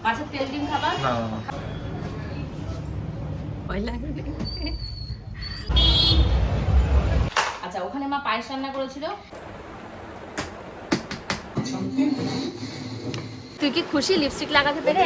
মাছের তেল ডিম খাবা? না আচ্ছা, ওখানে মা পায়েস রান্না করেছিল। তুই কি খুশি লিপস্টিক লাগাতে পেরে?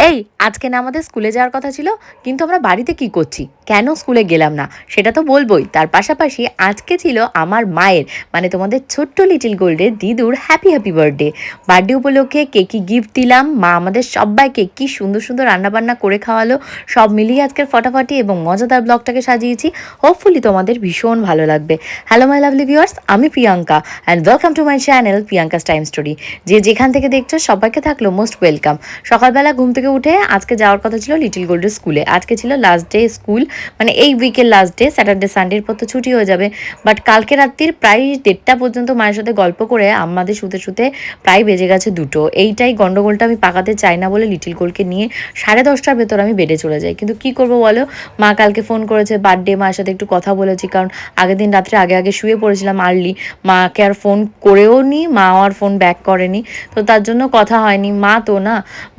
এই আজকে না আমাদের স্কুলে যাওয়ার কথা ছিল, কিন্তু আমরা বাড়িতে কি করছি, কেন স্কুলে গেলাম না সেটা তো বলবোই। তার পাশাপাশি আজকে ছিল আমার মায়ের, মানে তোমাদের ছোট্ট লিটিল গোল্ডের দিদুর হ্যাপি বার্থডে। বার্থডে উপলক্ষে কেকি গিফট দিলাম, মা আমাদের সবাইকে কি সুন্দর সুন্দর রান্নাবান্না করে খাওয়ালো। সব মিলিয়ে আজকের ফটাফটি এবং মজাদার ব্লগটাকে সাজিয়েছি। হোপফুলি তোমাদের ভীষণ ভালো লাগবে। হ্যালো মাই লাভলি ভিউয়ার্স, আমি Priyanka and welcome to my channel Priyanka's time story. যে যেখান থেকে দেখছো সবাইকে থাকলো মোস্ট ওয়েলকাম। সকালবেলা ঘুম থেকে উঠে আজকে যাওয়ার কথা ছিল লিটিল গোল্ডের স্কুলে। আজকে ছিল লাস্ট ডে স্কুল, মানে এই উইকের লাস্ট ডে, স্যাটারডে সানডের পর তো ছুটি হয়ে যাবে। বাট কালকে রাত্রির প্রায় 1:30 পর্যন্ত মায়ের সাথে গল্প করে আমাদের শুতে শুতে প্রায় বেজে গেছে 2টো। এইটাই গন্ডগোলটা আমি পাকাতে চাই না বলে লিটিল গোল্ডকে নিয়ে 10:30টার ভেতর আমি বেডে চলে যাই। কিন্তু কি করবো বলো, মা কালকে ফোন করেছে বার্থডে, মায়ের সাথে একটু কথা বলেছি, কারণ আগের দিন রাত্রে আগে শুয়ে পড়েছিলাম আর্লি। মাকে আর ফোন করেও নি, মাও আর ফোন ব্যাক করেনি, তো তার জন্য কথা হয়নি। মা তো না,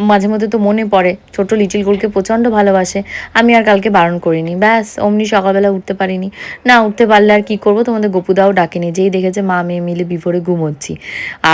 মাঝে মধ্যে তো মনে পড়ে, ছোট লিটিল গোলকে প্রচণ্ড ভালোবাসে। আমি আর কালকে বারণ করিনি, ব্যাস অমনি সকালবেলা উঠতে পারিনি। না উঠতে পারলে আর কি করবো, তোমাদের গপুদাও ডাকেনি, যেই দেখেছে মা মেয়ে মিলে বিফোরে ঘুমোচ্ছি।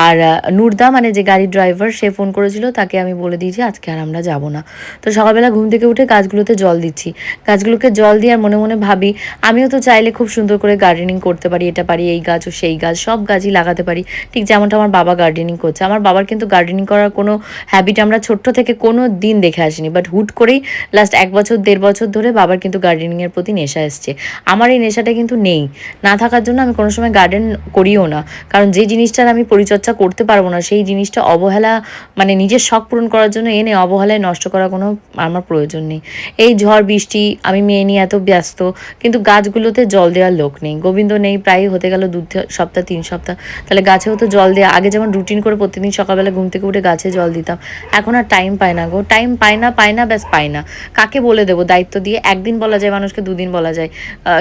আর নুরদা, মানে যে গাড়ির ড্রাইভার, সে ফোন করেছিল, তাকে আমি বলে দিয়েছি আজকে আর আমরা যাব না। তো সকালবেলা ঘুম থেকে উঠে গাছগুলোতে জল দিচ্ছি। গাছগুলোকে জল দিয়ে আর মনে মনে ভাবি আমিও তো চাইলে খুব সুন্দর করে গার্ডেনিং করতে পারি, এটা পারি, এই গাছ ও সেই গাছ সব গাছই লাগাতে পারি, ঠিক যেমনটা আমার বাবা গার্ডেনিং করছে। আমার বাবার কিন্তু গার্ডেনিং করার কোনো হ্যাবিট আমরা ছোট্ট থেকে কোনো দিন দেখে আসিনি, বাট হুট করেই লাস্ট 1 বছর 1.5 বছর ধরে বাবার কিন্তু গার্ডেনিংয়ের প্রতি নেশা এসছে। আমার এই নেশাটা কিন্তু নেই, না থাকার জন্য আমি কোনো সময় গার্ডেন করিও না, কারণ যে জিনিসটার আমি পরিচর্যা করতে পারবো না সেই জিনিসটা অবহেলা, মানে নিজের শখ পূরণ করার জন্য এনে অবহেলায় নষ্ট করার কোনো আমার প্রয়োজন নেই। এই ঝড় বৃষ্টি আমি মেয়ে নিয়ে এত ব্যস্ত, কিন্তু গাছগুলোতে জল দেওয়ার লোক নেই। গোবিন্দ নেই, প্রায় হতে গেল 2 সপ্তাহ 3 সপ্তাহ, তাহলে গাছেও তো জল দেওয়া। আগে যেমন রুটিন করে প্রতিদিন সকালবেলা ঘুম থেকে উঠে গাছে জল দিতাম, এখন আর টাইম পায় না গো, টাইম পায় না, ব্যাস পায় না। কাকে বলে দেবো দায়িত্ব দিয়ে? একদিন বলা যায় মানুষকে, 2 দিন বলা যায়।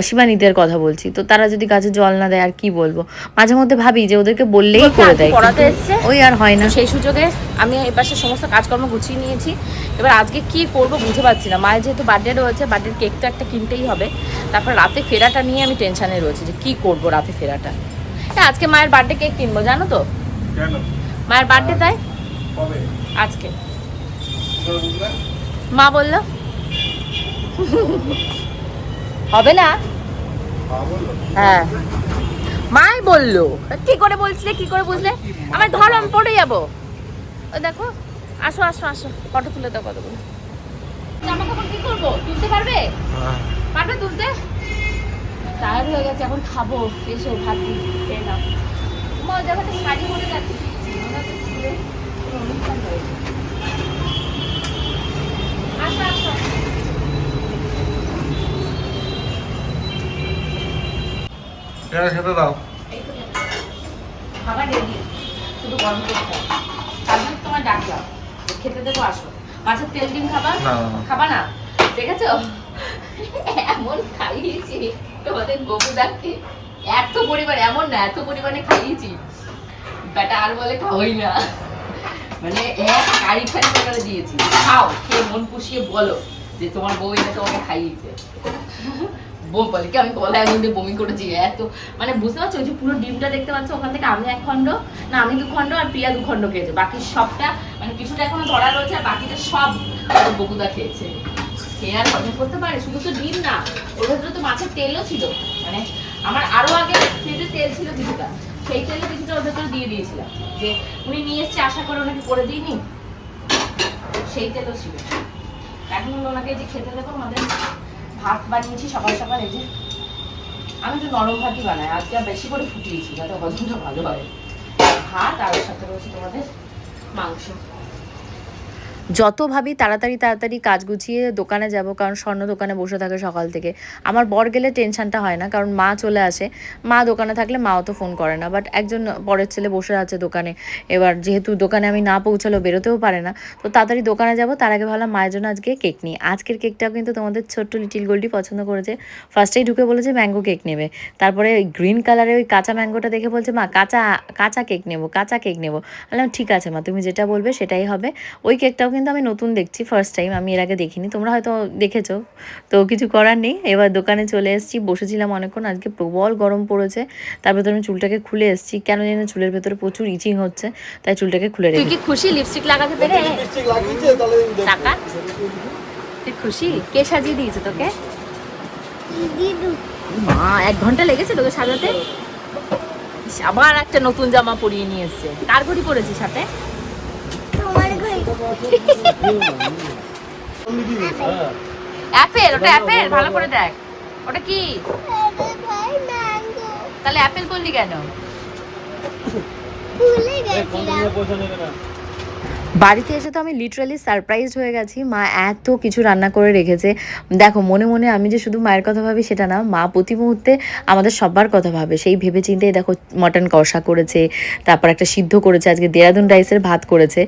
শিবানীদের কথা বলছি, তো তারা যদি গাছে জল না দেয় আর কি বলবো। মাঝে মধ্যে ভাবি যে ওদেরকে বললেই করে দেয়, পড়াতে এসছে, ওই আর হয় না। সেই সুযোগে আমি এপাশে সমস্ত কাজকর্ম গুছিয়ে নিয়েছি। এবার আজকে কি করব বুঝতে পারছি না। মায়ের যেহেতু বার্থডে রয়েছে, বার্থডের কেক তো একটা কিনতেই হবে। তারপর রাতে ফেরাটা নিয়ে আমি টেনশানে রয়েছি যে কি করব রাতে ফেরাটা। আজকে মায়ের বার্থডে কেক কিনবো, জানো তো? মায়ের বার্থডে, তাই আজকে মা বললো হবে না। হ্যাঁ মাই বললো। কি করে বলছিলে, কি করে বুঝলে? আমার ধরো আমি পড়ে যাবো। ওই দেখো, আসো আসো আসো, ফটো তুলে দাও কতগুলো। জামা কাপড় কি করবো, তুলতে পারবে? পারবে তুলতে? টায়ার্ড হয়ে গেছে, এখন খাবো। এসো ভাত খেয়ে নাও। তোমার জায়গাতে শাড়ি পরে যাচ্ছে, আসো আসো। খেতে দাও। খাবার রেডি, শুধু গরম করতে হবে। তার জন্য তোমার ডাকলাম, খেতে দেবো, আসো। মাছের তেল ডিম খাবা? খাবা না? দেখেছো এমন খাইয়েছি তোমাদের গপুদাকে, এত পরিমাণ, এমন না এত পরিমাণে খাইয়েছি, বেটা আর বলে খাওয়াই না, মানে এক কারি খালি করে দিয়েছি। খাও, খেয়ে মন পুষিয়ে বলো যে তোমার বউ এটা তোমাকে খাইয়েছে। বউ বলে কি আমি গলায় মধ্যে বমি করেছি এত, মানে বুঝতে পারছো? ওই যে পুরো ডিমটা দেখতে পাচ্ছ, ওখান থেকে আমি 1 খণ্ড, না আমি 2 খণ্ড আর প্রিয়া 2 খণ্ড খেয়েছে, বাকি সবটা মানে কিছুটা এখনো ধরা রয়েছে, আর বাকিটা সব বকুদা খেয়েছে। খেয়ে আর হজম করতে পারে? শুধু তো ডিম না, ওর ভেতরে তো মাছের তেলও ছিল, মানে আমার আরো আগে ফ্রিজে তেল ছিল কিছুটা, সেই তেলে কিছুটা ওর ভেতরে দিয়ে দিয়েছিলাম, যে উনি নিয়ে এসছে আশা করে ওনাকে করে দিইনি, সেই তেলও ছিল। এখন ওনাকে যে খেতে দেবো, আমাদের ভাত বানিয়েছি সকাল সকাল। এই যে আমি একটু নরম ভাতই বানাই, আজকে বেশি করে ফুটিয়েছি যাতে হজমটা ভালো হয়। ভাত আর ওর সাথে রয়েছে তোমাদের মাংস। যত ভাবি তাড়াতাড়ি তাড়াতাড়ি কাজ গুছিয়ে দোকানে যাব, কারণ স্বর্ণ দোকানে বসে থাকে সকাল থেকে। আমার বর গেলে টেনশনটা হয় না, কারণ মা চলে আসে, মা দোকানে থাকলে মাও তো ফোন করে না, বাট একজন বরের ছেলে বসে আছে দোকানে। এবার যেহেতু দোকানে আমি না পৌঁছালেও বেরোতেও পারে না, তো তাড়াতাড়ি দোকানে যাব। তার আগে ভাবলাম মায়ের জন্য আজকে কেক নিই। আজকের কেকটাও কিন্তু তোমাদের ছোট্ট লিটিল গোল্ডি পছন্দ করেছে। ফার্স্টেই ঢুকে বলেছে ম্যাঙ্গো কেক নেবে, তারপরে ওই গ্রিন কালারের ওই কাঁচা ম্যাঙ্গোটা দেখে বলছে মা কাঁচা কাঁচা কেক নেবো, কাঁচা কেক নেবো। বললাম ঠিক আছে মা, তুমি যেটা বলবে সেটাই হবে। ওই কেকটাও কিন্তু আমি নতুন দেখছি, ফার্স্ট টাইম, আমি এর আগে দেখিনি, তোমরা হয়তো দেখেছো, তো কিছু করার নেই। এবার দোকানে চলে এসেছি, বসেছিলাম অনেকক্ষণ, আজকে প্রবল গরম পড়েছে। তারপর আমি চুলটাকে খুলে এসেছি, কেন জানি না চুলের ভেতরে প্রচুর ইচিং হচ্ছে, তাই চুলটাকে খুলে রেখেছি। তুই কি খুশি লিপস্টিক লাগাতে পেরে? টাকা তুই খুশি? কে সাজিয়ে দিয়েছে তোকে? মা 1 ঘন্টা লেগেছে তোকে সাজাতে? আবার একটা নতুন জামা পরিয়ে নিয়ে এসছে। কার ঘড়ি পরেছিস সাথে? অ্যাপেল? ওটা অ্যাপেল, ভালো করে দেখ ওটা কি। তাহলে অ্যাপেল বললি কেন? বাড়িতে এসে তো আমি লিটারালি সারপ্রাইজড হয়ে গেছি, মা এত কিছু রান্না করে রেখেছে। দেখো মনে মনে আমি যে শুধু মায়ের কথা ভাবি সেটা না, মা প্রতি মুহূর্তে আমাদের সবার কথা ভাবে। সেই ভেবে চিন্তেই দেখো মটন কষা করেছে, তারপর একটা সিদ্ধ করেছে, আজকে দেরাদুন রাইসের ভাত করেছে,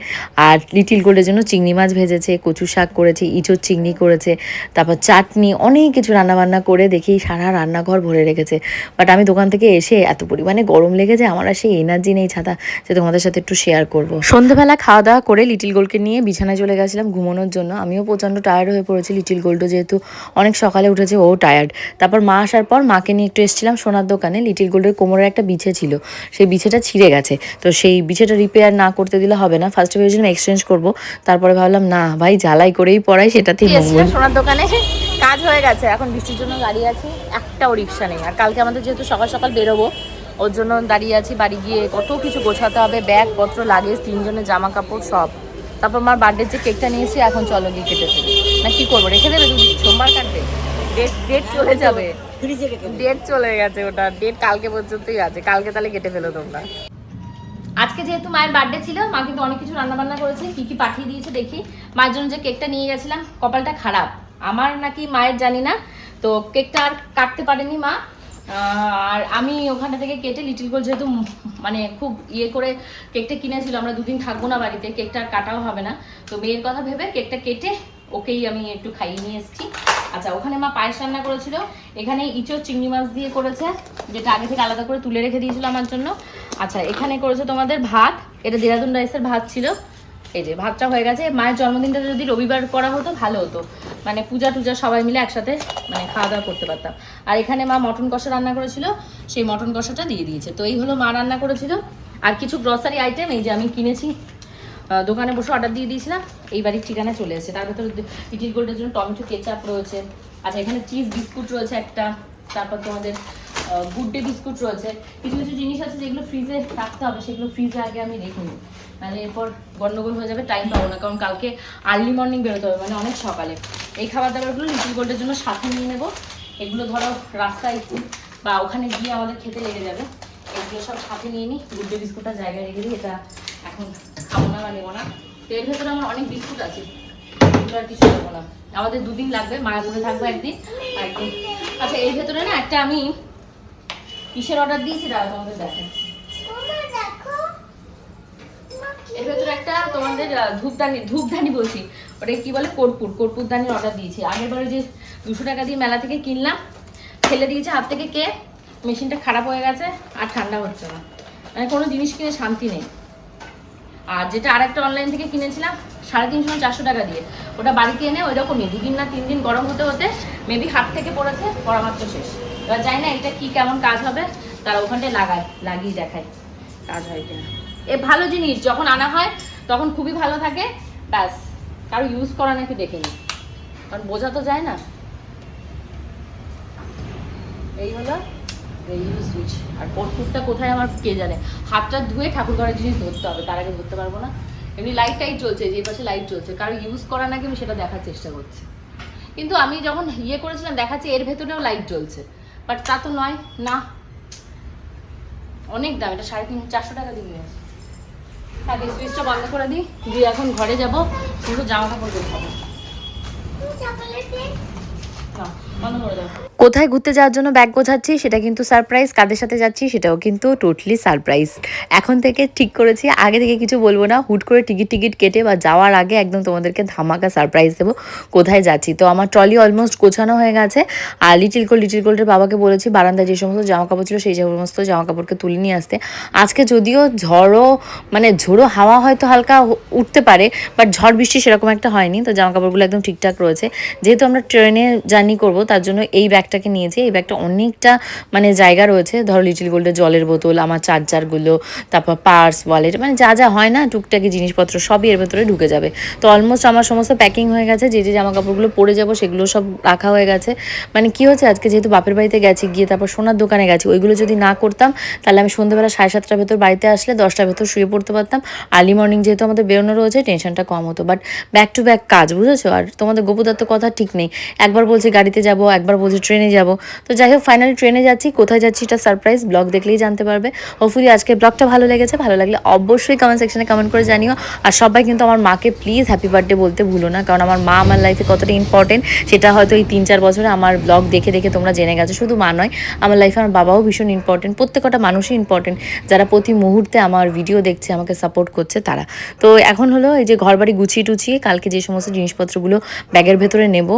আর লিটিল গোল্ডের জন্য চিংড়ি মাছ ভেজেছে, কচু শাক করেছে, ইঁচড় চিংড়ি করেছে, তারপর চাটনি, অনেক কিছু রান্নাবান্না করে দেখি সারা রান্নাঘর ভরে রেখেছে। বাট আমি দোকান থেকে এসে এত পরিমাণে গরম লেগেছে, আমার আর সেই এনার্জি নেই ছাতা যে তোমাদের সাথে একটু শেয়ার করবো। সন্ধ্যেবেলা খাওয়া দাওয়া করে লিটিল গোল্ডকে নিয়ে বিছানায় চলে গেছিলাম ঘুমানোর জন্য। আমিও প্রচণ্ড টায়ার্ড হয়ে পড়েছি, লিটিল গোল্ডও যেহেতু অনেক সকালে উঠেছে, ও টায়ার্ড। তারপর মা আসার পর মাকে নিয়ে একটু এসেছিলাম সোনার দোকানে। লিটিল গোল্ডের কোমরের একটা বিছে ছিল, সেই বিছেটা ছিঁড়ে গেছে, তো সেই বিছেটা রিপেয়ার না করতে দিলে হবে না। ফার্স্টে ভেবেছিলাম এক্সচেঞ্জ করবো, তারপরে ভাবলাম না ভাই, জ্বালাই করেই পড়াই, সেটাতেই মঙ্গল। সোনার দোকানে কাজ হয়ে গেছে, এখন বৃষ্টির জন্য দাঁড়িয়ে আছি, একটাও রিক্সা নেই। আর কালকে আমাদের যেহেতু সকাল সকাল বেরোবো, ওর জন্য দাঁড়িয়ে আছি। বাড়ি গিয়ে কত কিছু গোছাতে হবে, ব্যাগ পত্র, লাগেজ, 3 জনের জামা কাপড় সব। তারপর আমার বার্থডের যে কেকটা নিয়েছি, এখন চলো গিয়ে কেটে ফেলি। না কি করবো, রেখে দেবে? তুমি সোমবার কাটবে? ডেট চলে যাবে, ডেট চলে গেছে, ওটা ডেট কালকে পর্যন্তই আছে। কালকে তাহলে কেটে ফেলো তোমরা। আজকে যেহেতু মায়ের বার্থডে ছিল, মা কিন্তু অনেক কিছু রান্না বান্না করেছে। কি কি পাঠিয়ে দিয়েছে দেখি। মায়ের জন্য যে কেকটা নিয়ে গেছিলাম, কপালটা খারাপ আমার নাকি মায়ের জানি না, তো কেকটা আর কাটতে পারেনি মা। আর আমি ওখানে থেকে কেটে, লিটিল গোল্ড যেহেতু মানে খুব ইয়ে করে কেকটা কিনেছিল, আমরা 2 দিন থাকবো না বাড়িতে, কেকটা আর কাটাও হবে না, তো মেয়ের কথা ভেবে কেকটা কেটে ওকেই আমি একটু খাইয়ে নিয়ে এসেছি। আচ্ছা, ওখানে মা পায়েস রান্না করেছিল, এখানে ইঁচড় চিংড়ি মাছ দিয়ে করেছে, যেটা আগে থেকে আলাদা করে তুলে রেখে দিয়েছিল আমার জন্য। আচ্ছা, এখানে করেছে তোমাদের ভাত, এটা দেরাদুন রাইসের ভাত ছিল। এই যে ভাতটা হয়ে গেছে। মায়ের জন্মদিনটা যদি রবিবার করা হতো ভালো হতো, মানে পূজা টুজা সবাই মিলে একসাথে মানে খাওয়া দাওয়া করতে পারতাম। আর এখানে মা মটন কষা রান্না করেছিল, সেই মটন কষাটা দিয়ে দিয়েছে। তো এই হলো মা রান্না করেছিল। আর কিছু গ্রসারি আইটেম এই যে আমি কিনেছি, দোকানে বসে অর্ডার দিয়ে দিয়েছিলাম, এই বাড়ির ঠিকানা চলে এসেছে। তার ভেতরে লিটিল গোল্ডের জন্য টমেটো কেচাপ রয়েছে। আচ্ছা, এখানে চিজ বিস্কুট রয়েছে একটা, তারপর তোমাদের গুড ডে বিস্কুট রয়েছে। কিছু কিছু জিনিস আছে যেগুলো ফ্রিজে রাখতে হবে, সেগুলো ফ্রিজে আগে আমি রেখে নিই, মানে এরপর গন্ডগোল হয়ে যাবে, টাইম পাবো না, কারণ কালকে আর্লি মর্নিং বেরোতে হবে, মানে অনেক সকালে। এই খাবার দাবারগুলো লিটিল গোল্ডের জন্য সাথে নিয়ে নেবো। এগুলো ধরো রাস্তায় বা ওখানে গিয়ে আমাদের খেতে লেগে যাবে, এগুলো সব সাথে নিয়ে নিই। গুড ডে বিস্কুটটা জায়গায় রেখে দিই, এটা এখন খাবো না বা নেবো না। তো এর ভেতরে আমার অনেক বিস্কুট আছে, এগুলো আর কিছু নেবো না। আমাদের 2 দিন লাগবে, মায়াপুরে থাকবো একদিন আর একদিন। আচ্ছা, এর ভেতরে না একটা আমি কিসের অর্ডার দিয়েছি, দাঁড়া তোমাদের দেখাচ্ছি। এর ভেতরে একটা তোমাদের ধূপদানি বলছি, ওটা কি বলে, কর্পূরদানির অর্ডার দিয়েছি। আগের বারে যে 200 টাকা দিয়ে মেলা থেকে কিনলাম, ফেলে দিয়েছে হাত থেকে কে, মেশিনটা খারাপ হয়ে গেছে, আর ঠান্ডা হচ্ছে না, মানে কোনো জিনিস কিনে শান্তি নেই। আর যেটা আরেকটা অনলাইন থেকে কিনেছিলাম 350 400 টাকা দিয়ে, ওটা বাড়িতে এনে ওই রকমই 2 দিন না 3 দিন গরম হতে হতে মেবি হাত থেকে পড়েছে, পড়া মাত্র শেষ। এবার জানি না এটা কি কেমন কাজ হবে, তারা ওখানটায় লাগিয়ে দেখায় কাজ হয় কিনা। এ ভালো জিনিস, যখন আনা হয় তখন খুবই ভালো থাকে, ব্যাস কারো ইউজ করা নাকি দেখে নিই, কারণ বোঝা তো যায় না। এই হলো ইউজ সুইচ। আর কর্পূরটা কোথায় আমার কে জানে, হাতটা ধুয়ে ঠাকুর ঘরের জিনিস ধরতে হবে, তার আগে ধরতে পারবো না। এমনি লাইট টাইট চলছে, যে পাশে লাইট চলছে, কারো ইউজ করা নাকি আমি সেটা দেখার চেষ্টা করছি। কিন্তু আমি যখন ইয়ে করেছিলাম দেখাচ্ছি এর ভেতরেও লাইট জ্বলছে, বাট তা তো নয় না, অনেক দাম, এটা 350 400 টাকা দিয়ে নিয়েছে। আগে সুইচটা বন্ধ করে দিই, দিয়ে এখন ঘরে যাব, কিন্তু জামা কাপড় দেখাবো না, বন্ধ করে দাও। কোথায় ঘুরতে যাওয়ার জন্য ব্যাগ গোছাচ্ছি সেটা কিন্তু সারপ্রাইজ, কাদের সাথে যাচ্ছি সেটাও কিন্তু টোটালি সারপ্রাইজ। এখন থেকে ঠিক করেছি আগে থেকে কিছু বলবো না, হুট করে টিকিট কেটে বা যাওয়ার আগে একদম তোমাদেরকে ধামাকা সারপ্রাইজ দেবো কোথায় যাচ্ছি। তো আমার ট্রলি অলমোস্ট গোছানো হয়ে গেছে, আর লিটিল গোল্ডের বাবাকে বলেছি বারান্দায় যে সমস্ত জামা কাপড় ছিল সেই সমস্ত জামা কাপড়কে তুলে নিয়ে আসতে। আজকে যদিও ঝোড়ো হাওয়া হয়তো হালকা উঠতে পারে, বাট ঝড় বৃষ্টি সেরকম একটা হয়নি, তো জামা কাপড়গুলো একদম ঠিকঠাক রয়েছে। যেহেতু আমরা ট্রেনে জার্নি করবো তার জন্য এই ব্যাগটাকে নিয়েছি। এই ব্যাগটা অনেকটা জায়গা রয়েছে, ধরো লিটিল গোল্ডের জলের বোতল, আমার চার্জারগুলো, তারপর পার্স, ওয়ালেট, যা হয় না টুকটাকি জিনিসপত্র সবই এর ভেতরে ঢুকে যাবে। তো অলমোস্ট আমার সমস্ত প্যাকিং হয়ে গেছে, যে জামা কাপড়গুলো পরে যাবো সেগুলো সব রাখা হয়ে গেছে। কি হচ্ছে আজকে যেহেতু বাপের বাড়িতে গেছি, গিয়ে তারপর সোনার দোকানে গেছি, ওইগুলো যদি না করতাম তাহলে আমি সন্ধ্যেবেলা 7:30টার ভেতর বাড়িতে আসলে 10টার ভেতর শুয়ে পড়তে পারতাম। আর্লি মর্নিং যেহেতু আমাদের বেরোনো রয়েছে টেনশনটা কম হতো, বাট ব্যাক টু ব্যাক কাজ, বুঝেছো। আর তোমাদের গোপুদার কথা ঠিক নেই, একবার বলছে গাড়িতে যাব, একবার বলছে ট্রেনে যাব। তো যাই হোক ফাইনালি ট্রেনে যাচ্ছি, কোথায় যাচ্ছি এটা সারপ্রাইজ, ব্লগ দেখলেই জানতে পারবে। হোপফুলি আজকে ব্লগটা ভালো লেগেছে, ভালো লাগলে অবশ্যই কমেন্ট সেকশনে কমেন্ট করে জানিও। আর সবাই কিন্তু আমার মাকে প্লিজ হ্যাপি বার্থডে বলতে ভুলো না, কারণ আমার মা আমার লাইফে কতটা ইম্পর্টেন্ট সেটা হয়তো এই 3-4 বছরে আমার ব্লগ দেখে দেখে তোমরা জেনে গেছো। শুধু মা নয়, আমার লাইফে আমার বাবাও ভীষণ ইম্পর্টেন্ট, প্রত্যেকটা মানুষই ইম্পর্টেন্ট, যারা প্রতি মুহূর্তে আমার ভিডিও দেখছে, আমাকে সাপোর্ট করছে তারা। তো এখন হলো এই যে ঘর বাড়ি গুছিয়ে টুছিয়ে কালকে যে সমস্ত জিনিসপত্রগুলো ব্যাগের ভেতরে নেবো,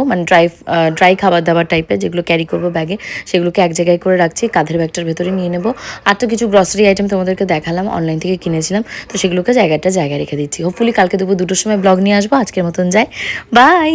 ড্রাই খাবার দাবার টাইপের যেগুলো ক্যারি করবো ব্যাগে, সেগুলোকে এক জায়গায় করে রাখছি, কাঁধের ব্যাগটার ভেতরে নিয়ে নেবো। আর তো কিছু গ্রসারি আইটেম তোমাদেরকে দেখালাম, অনলাইন থেকে কিনেছিলাম, তো সেগুলোকে জায়গায় রেখে দিচ্ছি। হোপফুলি কালকে দুপুর 2টোর সময় ব্লগ নিয়ে আসবো। আজকের মতন যাই, বাই।